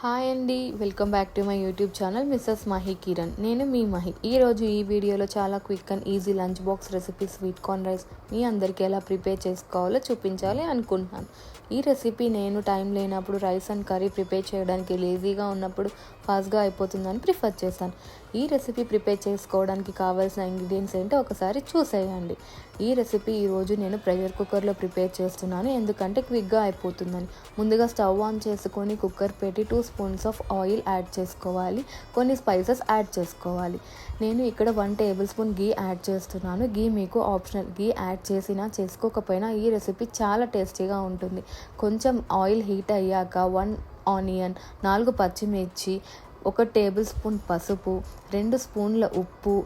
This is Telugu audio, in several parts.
హాయ్ అండి, welcome back to my YouTube channel Mrs Mahi Kiran. నేను మీ మహి. ఈరోజు ఈ వీడియోలో చాలా quick and easy lunch box recipe sweet corn rice మీ అందరికీ ఎలా ప్రిపేర్ చేసుకోవాలో చూపించాలి అనుకుంటున్నాను. ఈ రెసిపీ నేను టైం లేనప్పుడు రైస్ అండ్ కర్రీ ప్రిపేర్ చేయడానికి లేజీగా ఉన్నప్పుడు ఫాస్ట్గా అయిపోతుందని ప్రిఫర్ చేశాను. ఈ రెసిపీ ప్రిపేర్ చేసుకోవడానికి కావాల్సిన ఇంగ్రీడియంట్స్ ఏంటో ఒకసారి చూసేయండి. ఈ రెసిపీ ఈరోజు నేను ప్రెషర్ కుక్కర్లో ప్రిపేర్ చేస్తున్నాను, ఎందుకంటే క్విక్గా అయిపోతుందని. ముందుగా స్టవ్ ఆన్ చేసుకొని కుక్కర్ పెట్టి 2 స్పూన్స్ ఆఫ్ ఆయిల్ యాడ్ చేసుకోవాలి. కొన్ని స్పైసెస్ యాడ్ చేసుకోవాలి. నేను ఇక్కడ 1 టేబుల్ స్పూన్ గీ యాడ్ చేస్తున్నాను. గీ మీకు ఆప్షనల్. గీ యాడ్ చేసినా చేసుకోకపోయినా ఈ రెసిపీ చాలా టేస్టీగా ఉంటుంది. కొంచెం ఆయిల్ హీట్ అయ్యాక 1 ఆనియన్, 4 పచ్చిమిర్చి, 1 టేబుల్ స్పూన్ పసుపు, 2 స్పూన్ల ఉప్పు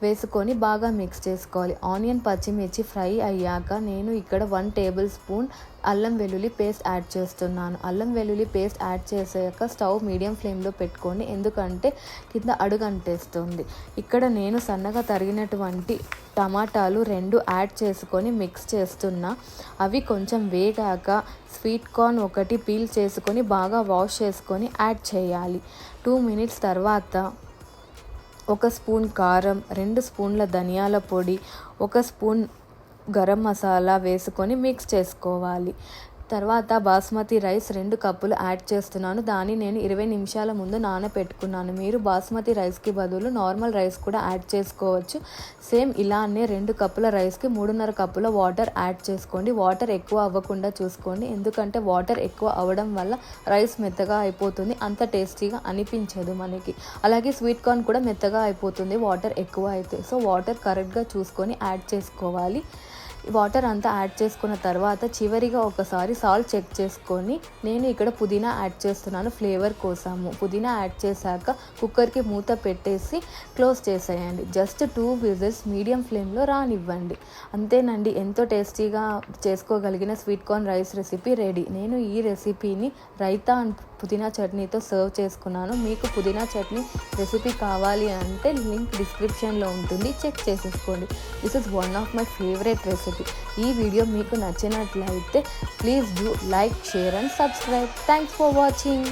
వేసుకొని బాగా మిక్స్ చేసుకోవాలి. ఆనియన్ పచ్చిమిర్చి ఫ్రై అయ్యాక నేను ఇక్కడ 1 టేబుల్ స్పూన్ అల్లం వెల్లుల్లి పేస్ట్ యాడ్ చేస్తున్నాను. అల్లం వెల్లుల్లి పేస్ట్ యాడ్ చేసాక స్టవ్ మీడియం ఫ్లేమ్లో పెట్టుకొని, ఎందుకంటే కింద అడుగంటేస్తుంది. ఇక్కడ నేను సన్నగా తరిగినటువంటి టమాటాలు 2 యాడ్ చేసుకొని మిక్స్ చేస్తున్నా. అవి కొంచెం వేగాక స్వీట్ కార్న్ 1 పీల్ చేసుకొని బాగా వాష్ చేసుకొని యాడ్ చేయాలి. 2 మినిట్స్ తర్వాత 1 స్పూన్ కారం, 2 స్పూన్ల ధనియాల పొడి, 1 స్పూన్ గరం మసాలా వేసుకొని మిక్స్ చేసుకోవాలి. తర్వాత బాస్మతి రైస్ 2 కప్పులు యాడ్ చేస్తున్నాను. దాన్ని నేను 20 నిమిషాల ముందు నానబెట్టుకున్నాను. మీరు బాస్మతి రైస్కి బదులు నార్మల్ రైస్ కూడా యాడ్ చేసుకోవచ్చు. సేమ్ ఇలానే 2 కప్పుల రైస్కి 3.5 కప్పుల వాటర్ యాడ్ చేసుకోండి. వాటర్ ఎక్కువ అవ్వకుండా చూసుకోండి, ఎందుకంటే వాటర్ ఎక్కువ అవ్వడం వల్ల రైస్ మెత్తగా అయిపోతుంది, అంత టేస్టీగా అనిపించదు మనకి. అలాగే స్వీట్ కార్న్ కూడా మెత్తగా అయిపోతుంది వాటర్ ఎక్కువ అయితే. సో వాటర్ కరెక్ట్గా చూసుకొని యాడ్ చేసుకోవాలి. వాటర్ అంతా యాడ్ చేసుకున్న తర్వాత చివరిగా ఒకసారి సాల్ట్ చెక్ చేసుకొని, నేను ఇక్కడ పుదీనా యాడ్ చేస్తున్నాను ఫ్లేవర్ కోసము. పుదీనా యాడ్ చేశాక కుక్కర్కి మూత పెట్టేసి క్లోజ్ చేసేయండి. జస్ట్ 2 విజిల్స్ మీడియం ఫ్లేమ్లో రానివ్వండి. అంతేనండి, ఎంతో టేస్టీగా చేసుకోగలిగిన sweet corn rice recipe ready. నేను ఈ రెసిపీని రైతా అండ్ పుదీనా చట్నీతో సర్వ్ చేసుకున్నాను. మీకు పుదీనా చట్నీ రెసిపీ కావాలి అంటే లింక్ డిస్క్రిప్షన్లో ఉంటుంది, చెక్ చేసేసుకోండి. This is one of my favourite recipe. ఈ వీడియో మీకు నచ్చినట్లయితే please do like, share and subscribe. Thanks for watching.